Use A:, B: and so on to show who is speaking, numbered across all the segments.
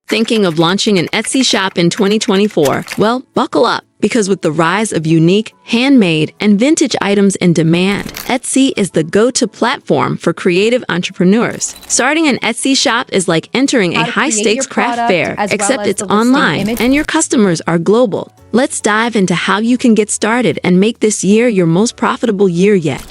A: Thinking of launching an Etsy shop in 2024? Well, buckle up, because with the rise of unique, handmade, and vintage items in demand, Etsy is the go-to platform for creative entrepreneurs. Starting an Etsy shop is like entering a high-stakes craft fair, except it's online, and your customers are global. Let's dive into how you can get started and make this year your most profitable year yet.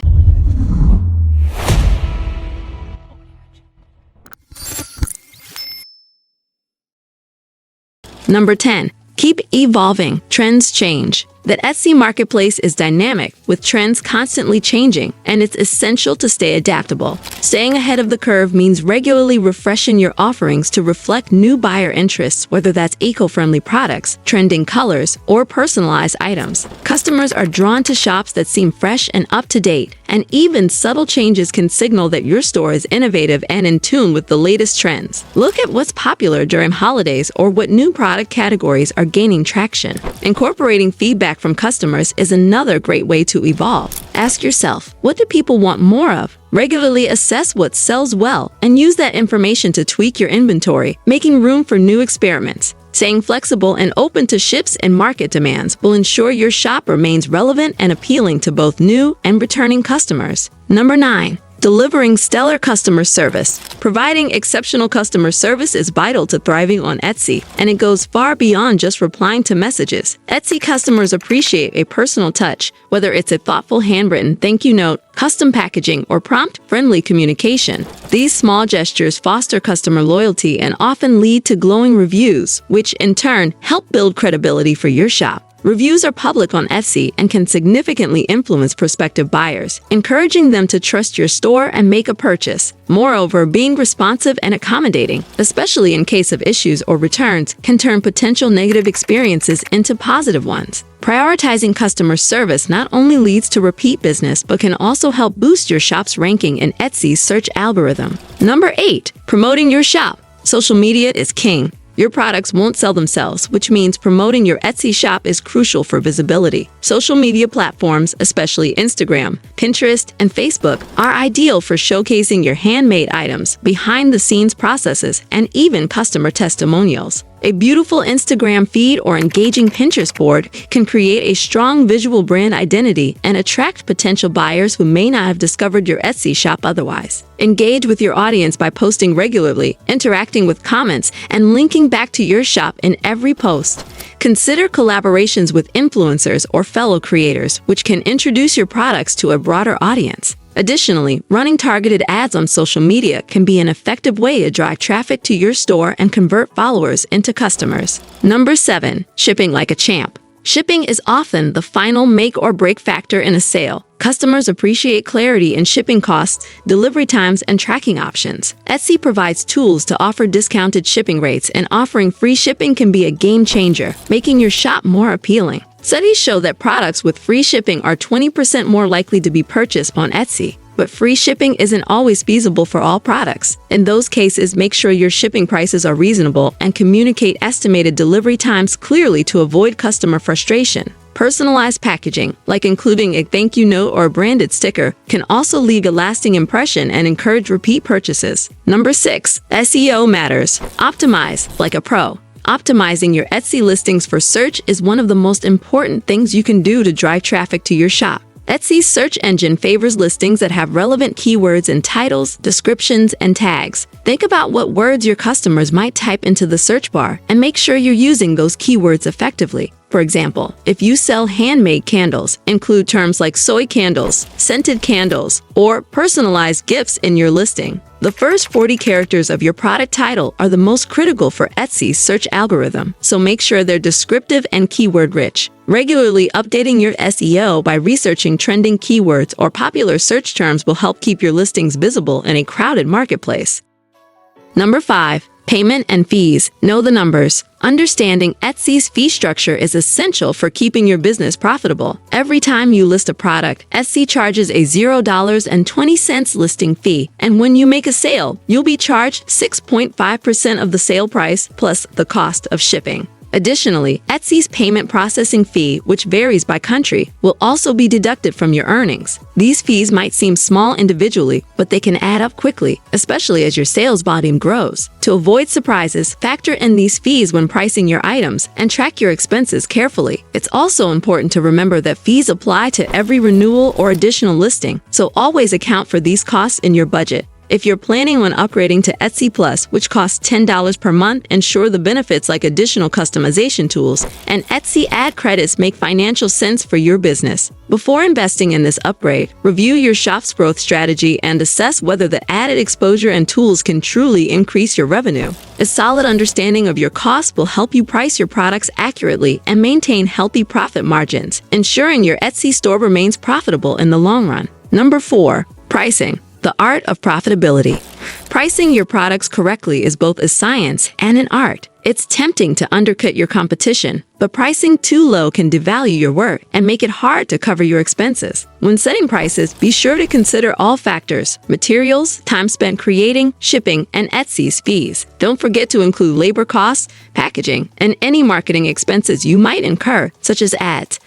A: Number 10. Keep evolving. Trends change. The Etsy marketplace is dynamic, with trends constantly changing, and it's essential to stay adaptable. Staying ahead of the curve means regularly refreshing your offerings to reflect new buyer interests, whether that's eco-friendly products, trending colors, or personalized items. Customers are drawn to shops that seem fresh and up-to-date, and even subtle changes can signal that your store is innovative and in tune with the latest trends. Look at what's popular during holidays or what new product categories are gaining traction. Incorporating feedback from customers is another great way to evolve. Ask yourself, what do people want more of? Regularly assess what sells well and use that information to tweak your inventory, making room for new experiments. Staying flexible and open to shifts in market demands will ensure your shop remains relevant and appealing to both new and returning customers. Number 9. Delivering stellar customer service. Providing exceptional customer service is vital to thriving on Etsy, and it goes far beyond just replying to messages. Etsy customers appreciate a personal touch, whether it's a thoughtful handwritten thank you note, custom packaging, or prompt, friendly communication. These small gestures foster customer loyalty and often lead to glowing reviews, which in turn help build credibility for your shop. Reviews are public on Etsy and can significantly influence prospective buyers, encouraging them to trust your store and make a purchase. Moreover, being responsive and accommodating, especially in case of issues or returns, can turn potential negative experiences into positive ones. Prioritizing customer service not only leads to repeat business, but can also help boost your shop's ranking in Etsy's search algorithm. Number 8. Promoting your shop. Social media is king. Your products won't sell themselves, which means promoting your Etsy shop is crucial for visibility. Social media platforms, especially Instagram, Pinterest, and Facebook, are ideal for showcasing your handmade items, behind-the-scenes processes, and even customer testimonials. A beautiful Instagram feed or engaging Pinterest board can create a strong visual brand identity and attract potential buyers who may not have discovered your Etsy shop otherwise. Engage with your audience by posting regularly, interacting with comments, and linking back to your shop in every post. Consider collaborations with influencers or fellow creators, which can introduce your products to a broader audience. Additionally, running targeted ads on social media can be an effective way to drive traffic to your store and convert followers into customers. Number 7. Shipping like a champ. Shipping is often the final make or break factor in a sale. Customers appreciate clarity in shipping costs, delivery times, and tracking options. Etsy provides tools to offer discounted shipping rates, and offering free shipping can be a game changer, making your shop more appealing. Studies show that products with free shipping are 20% more likely to be purchased on Etsy. But free shipping isn't always feasible for all products. In those cases, make sure your shipping prices are reasonable and communicate estimated delivery times clearly to avoid customer frustration. Personalized packaging, like including a thank you note or a branded sticker, can also leave a lasting impression and encourage repeat purchases. Number 6. SEO matters. Optimize like a pro. Optimizing your Etsy listings for search is one of the most important things you can do to drive traffic to your shop. Etsy's search engine favors listings that have relevant keywords in titles, descriptions, and tags. Think about what words your customers might type into the search bar and make sure you're using those keywords effectively. For example, if you sell handmade candles, include terms like soy candles, scented candles, or personalized gifts in your listing. The first 40 characters of your product title are the most critical for Etsy's search algorithm, so make sure they're descriptive and keyword-rich. Regularly updating your SEO by researching trending keywords or popular search terms will help keep your listings visible in a crowded marketplace. Number 5. Payment and fees. Know the numbers. Understanding Etsy's fee structure is essential for keeping your business profitable. Every time you list a product, Etsy charges a $0.20 listing fee, and when you make a sale, you'll be charged 6.5% of the sale price plus the cost of shipping. Additionally, Etsy's payment processing fee, which varies by country, will also be deducted from your earnings. These fees might seem small individually, but they can add up quickly, especially as your sales volume grows. To avoid surprises, factor in these fees when pricing your items and track your expenses carefully. It's also important to remember that fees apply to every renewal or additional listing, so always account for these costs in your budget. If you're planning on upgrading to Etsy Plus, which costs $10 per month, ensure the benefits like additional customization tools and Etsy ad credits make financial sense for your business. Before investing in this upgrade, review your shop's growth strategy and assess whether the added exposure and tools can truly increase your revenue. A solid understanding of your costs will help you price your products accurately and maintain healthy profit margins, ensuring your Etsy store remains profitable in the long run. Number 4. Pricing. The art of profitability. Pricing your products correctly is both a science and an art. It's tempting to undercut your competition, but pricing too low can devalue your work and make it hard to cover your expenses. When setting prices, be sure to consider all factors: materials, time spent creating, shipping, and Etsy's fees. Don't forget to include labor costs, packaging, and any marketing expenses you might incur, such as ads.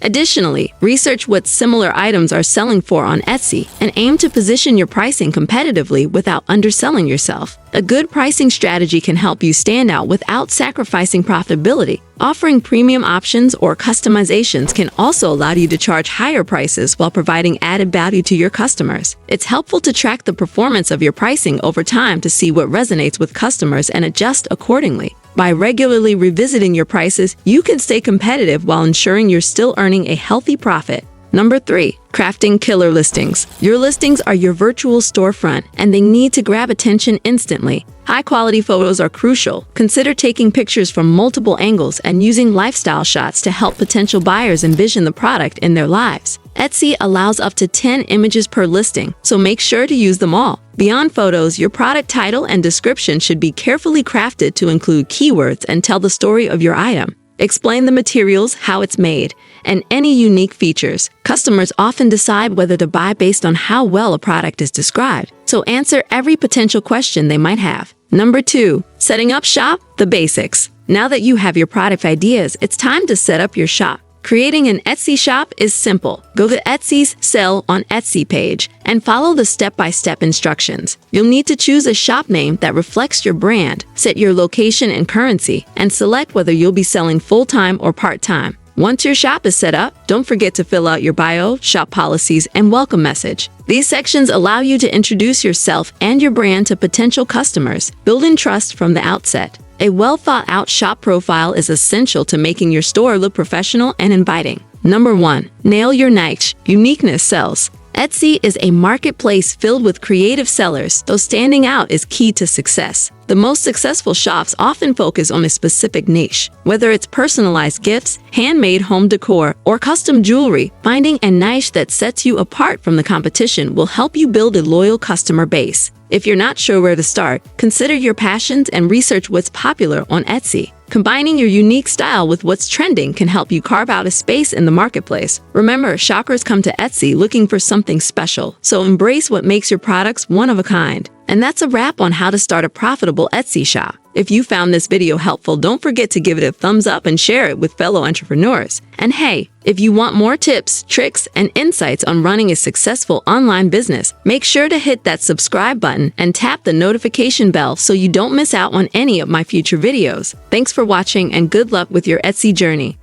A: Additionally, research what similar items are selling for on Etsy and aim to position your pricing competitively without underselling yourself. A good pricing strategy can help you stand out without sacrificing profitability. Offering premium options or customizations can also allow you to charge higher prices while providing added value to your customers. It's helpful to track the performance of your pricing over time to see what resonates with customers and adjust accordingly. By regularly revisiting your prices, you can stay competitive while ensuring you're still earning a healthy profit. Number 3. Crafting killer listings. Your listings are your virtual storefront, and they need to grab attention instantly. High-quality photos are crucial. Consider taking pictures from multiple angles and using lifestyle shots to help potential buyers envision the product in their lives. Etsy allows up to 10 images per listing, so make sure to use them all. Beyond photos, your product title and description should be carefully crafted to include keywords and tell the story of your item. Explain the materials, how it's made, and any unique features. Customers often decide whether to buy based on how well a product is described, so answer every potential question they might have. Number 2. Setting up shop, the basics. Now that you have your product ideas, it's time to set up your shop. Creating an Etsy shop is simple. Go to Etsy's Sell on Etsy page and follow the step-by-step instructions. You'll need to choose a shop name that reflects your brand, set your location and currency, and select whether you'll be selling full-time or part-time. Once your shop is set up, don't forget to fill out your bio, shop policies, and welcome message. These sections allow you to introduce yourself and your brand to potential customers, building trust from the outset. A well-thought-out shop profile is essential to making your store look professional and inviting. Number 1. Nail your niche. Uniqueness sells. Etsy is a marketplace filled with creative sellers, though standing out is key to success. The most successful shops often focus on a specific niche. Whether it's personalized gifts, handmade home decor, or custom jewelry, finding a niche that sets you apart from the competition will help you build a loyal customer base. If you're not sure where to start, consider your passions and research what's popular on Etsy. Combining your unique style with what's trending can help you carve out a space in the marketplace. Remember, shoppers come to Etsy looking for something special, so embrace what makes your products one of a kind. And that's a wrap on how to start a profitable Etsy shop. If you found this video helpful, don't forget to give it a thumbs up and share it with fellow entrepreneurs. And hey, if you want more tips, tricks, and insights on running a successful online business, make sure to hit that subscribe button and tap the notification bell so you don't miss out on any of my future videos. Thanks for watching and good luck with your Etsy journey.